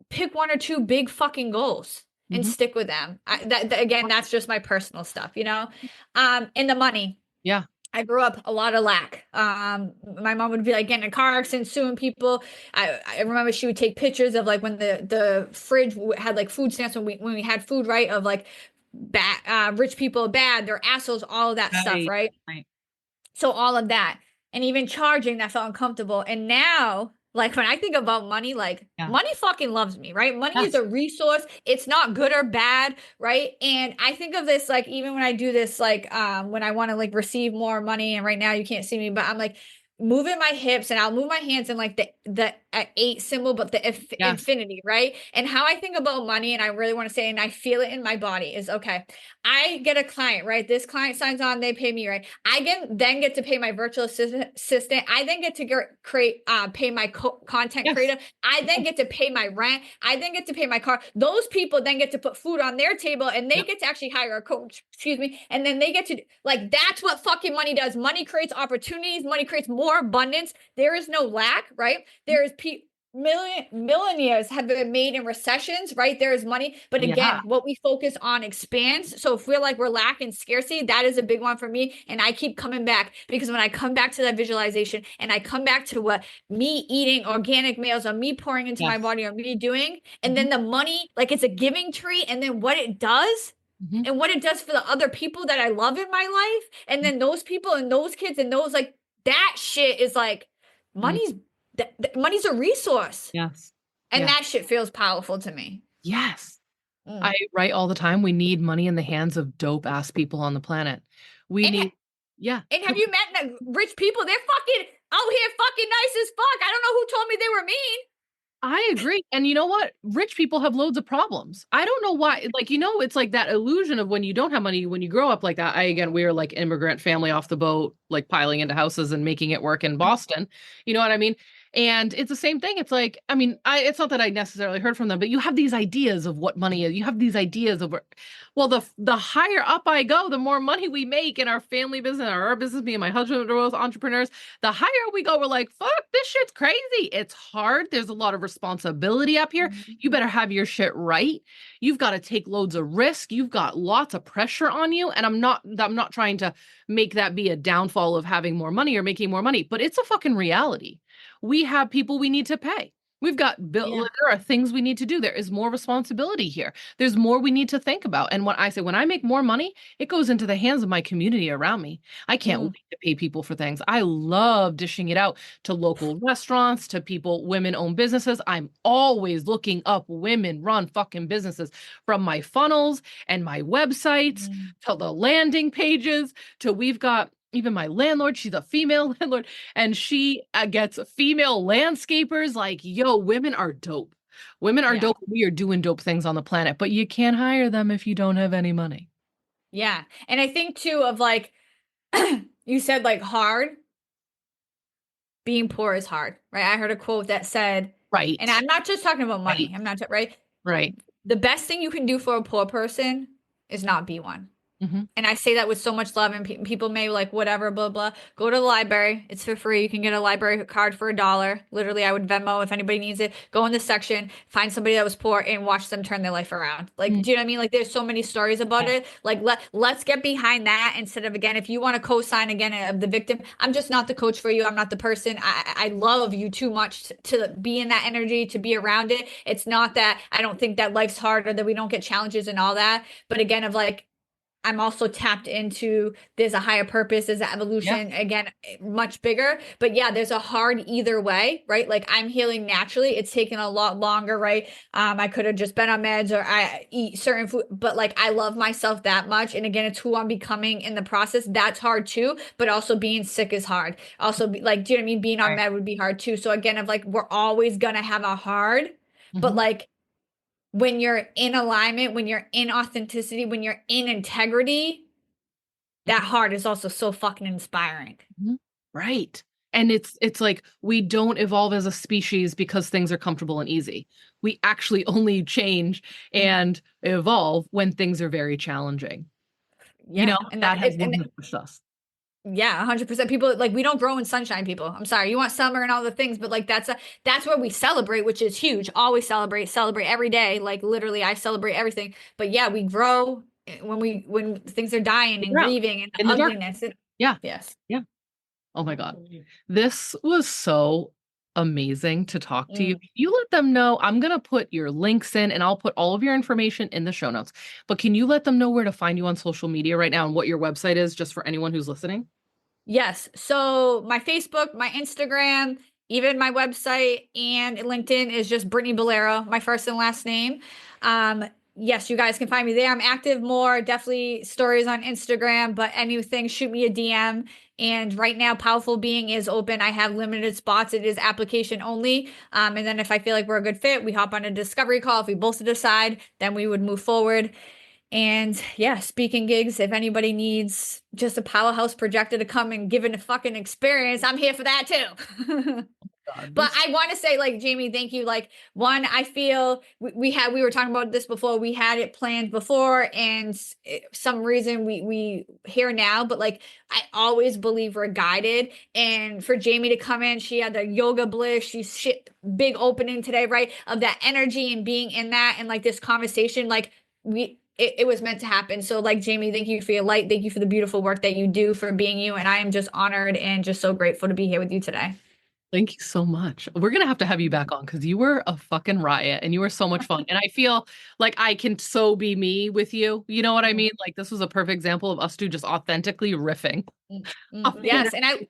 Pick one or two big fucking goals and Mhm. stick with them. Again, that's just my personal stuff, you know? And the money. Yeah. I grew up a lot of lack. My mom would be like getting in a car accident, suing people. I remember she would take pictures of like when the fridge had like food stamps when we had food, right? Of like bad, rich people bad, they're assholes, all of that stuff, Right. right? Right. So all of that, and even charging that felt uncomfortable. And now, like when I think about money, like Yeah. money fucking loves me, right? Money is Yes. a resource. It's not good or bad, right? And I think of this like even when I do this, like when I want to like receive more money, and right now you can't see me, but I'm like moving my hips and I'll move my hands in like the eight symbol, but the Yes. infinity, right? And how I think about money, and I really want to say, and I feel it in my body, is okay. I get a client, right? This client signs on, they pay me, right? I then get to pay my virtual assistant. I then get to pay my content Yes. creator. I then get to pay my rent. I then get to pay my car. Those people then get to put food on their table, and they Yep. get to actually hire a coach, excuse me. And then they get to like, that's what fucking money does. Money creates opportunities. Money creates more abundance. There is no lack, right? There is millionaires have been made in recessions, right? There is money, but Yeah. again, what we focus on expands. So if we're like we're lacking scarcity, that is a big one for me, and I keep coming back because when I come back to that visualization and I come back to what me eating organic meals or me pouring into my Yes. body or me doing, and Mhm. then the money, like it's a giving tree, and then what it does. Mhm. And what it does for the other people that I love in my life, and then those people and those kids and those like that shit is like Mhm. money's money's a resource. Yes. And Yeah. that shit feels powerful to me. Yes. I Mm. write all the time, we need money in the hands of dope ass people on the planet. We And need yeah. and have you met rich people? They're fucking out here fucking nice as fuck. I don't know who told me they were mean. I agree, and you know what? Rich people have loads of problems. I don't know why, like, it's like that illusion of when you don't have money, when you grow up like that. Again, we were like immigrant family off the boat, like piling into houses and making it work in Boston. You know what I mean? And it's the same thing. It's like, I mean, it's not that I necessarily heard from them, but you have these ideas of what money is. You have these ideas of well, the higher up I go, the more money we make in our family business, or our business. Me and my husband are both entrepreneurs. The higher we go, we're like, fuck, this shit's crazy. It's hard. There's a lot of responsibility up here. Mhm. You better have your shit right. You've got to take loads of risk. You've got lots of pressure on you. And I'm not trying to make that be a downfall of having more money or making more money, but it's a fucking reality. We have people we need to pay. We've got Yeah. there are things we need to do. There is more responsibility here. There's more we need to think about. And when I make more money, it goes into the hands of my community around me. I can't Mm. wait to pay people for things. I love dishing it out to local restaurants, to people, women owned businesses. I'm always looking up women run fucking businesses, from my funnels and my websites Mm. to the landing pages to we've got even my landlord, she's a female landlord, and she gets female landscapers. Like, yo, women are dope. Women are Yeah. dope. We are doing dope things on the planet, but you can't hire them if you don't have any money. Yeah. And I think too of like you said like hard, being poor is hard, right? I heard a quote that said, and Right. I'm not just talking about money. Right. I'm not right. Right. The best thing you can do for a poor person is not be one. Hmm. And I say that with so much love, and people may like whatever, blah blah. Go to the library; it's for free. You can get a library card for $1. Literally, I would Venmo if anybody needs it. Go in the section, find somebody that was poor, and watch them turn their life around. Like, do you know what I mean? Like, there's so many stories about Yeah. it. Like, let's get behind that instead of again. If you want to co-sign again of the victim, I'm just not the coach for you. I'm not the person. I love you too much to be in that energy, to be around it. It's not that I don't think that life's hard or that we don't get challenges and all that. But again, of like I'm also tapped into there's a higher purpose, there's an Yeah. evolution, again, much bigger. But yeah, there's a hard either way, right? Like I'm healing naturally. It's taken a lot longer, right? I could have just been on meds or I eat certain food, but like I love myself that much. And again, it's who I'm becoming in the process. That's hard too. But also being sick is hard. Also, like, do you know what I mean? Being on Right. med would be hard too. So again, of like, we're always gonna have a hard, but Mhm. like when you're in alignment, when you're in authenticity, when you're in integrity, that Mhm. hard is also so fucking inspiring. Mhm. Right. And it's like we don't evolve as a species because things are comfortable and easy. We actually only change and evolve when things are very challenging. You know, Yeah. And that that has it, and 100 pushed us. yeah, 100%. People like we don't grow in sunshine, people. I'm sorry. You want summer and all the things, but like that's where we celebrate, which is huge. Always celebrate every day. Like literally I celebrate everything. But yeah, we grow when things are dying and We're out grieving and the in the dark. ugliness. Yeah. Yes. Yeah. Oh my God. This was so amazing to talk to you. Mm. You let them know. I'm going to put your links in and I'll put all of your information in the show notes. But can you let them know where to find you on social media right now and what your website is just for anyone who's listening? Yes. So my Facebook, my Instagram, even my website and LinkedIn is just Brittany Bolero, my first and last name. Um, yes, you guys can find me there. I'm active more, definitely stories on Instagram, but anything, shoot me a DM. And right now, Powerful Being is open. I have limited spots. It is application only. And then if I feel like we're a good fit, we hop on a discovery call. If we both decide, then we would move forward. And yeah, speaking gigs, if anybody needs just a powerhouse projector to come and give it a fucking experience, I'm here for that too. God, But this I want to say, like, Jayme, thank you. Like, one, I feel we were talking about this before. We had it planned before, and some reason we here now. But like, I always believe we're guided. And for Jayme to come in, she had the yoga bliss. She's shit big opening today, right? Of that energy and being in that, and like this conversation, like it was meant to happen. So like Jayme, thank you for your light. Thank you for the beautiful work that you do for being you. And I am just honored and just so grateful to be here with you today. Thank you so much. We're gonna have to have you back on because you were a fucking riot and you were so much fun. And I feel like I can so be me with you. You know what I mean? Like this was a perfect example of us two just authentically riffing on the Yes, and energy.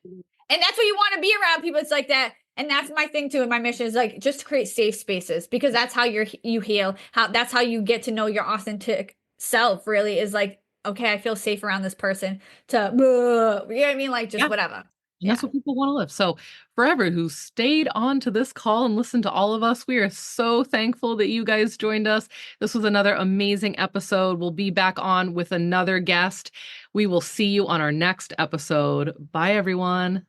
that's what you want to be around people. It's like that, and that's my thing too. And my mission is like just to create safe spaces because that's how you heal. How that's how you get to know your authentic self. Really is like okay, I feel safe around this person. To you know what I mean? Like just Yeah. whatever. And that's Yeah. what people want to live. So, forever who stayed on to this call and listened to all of us, we are so thankful that you guys joined us. This was another amazing episode. We'll be back on with another guest. We will see you on our next episode. Bye, everyone.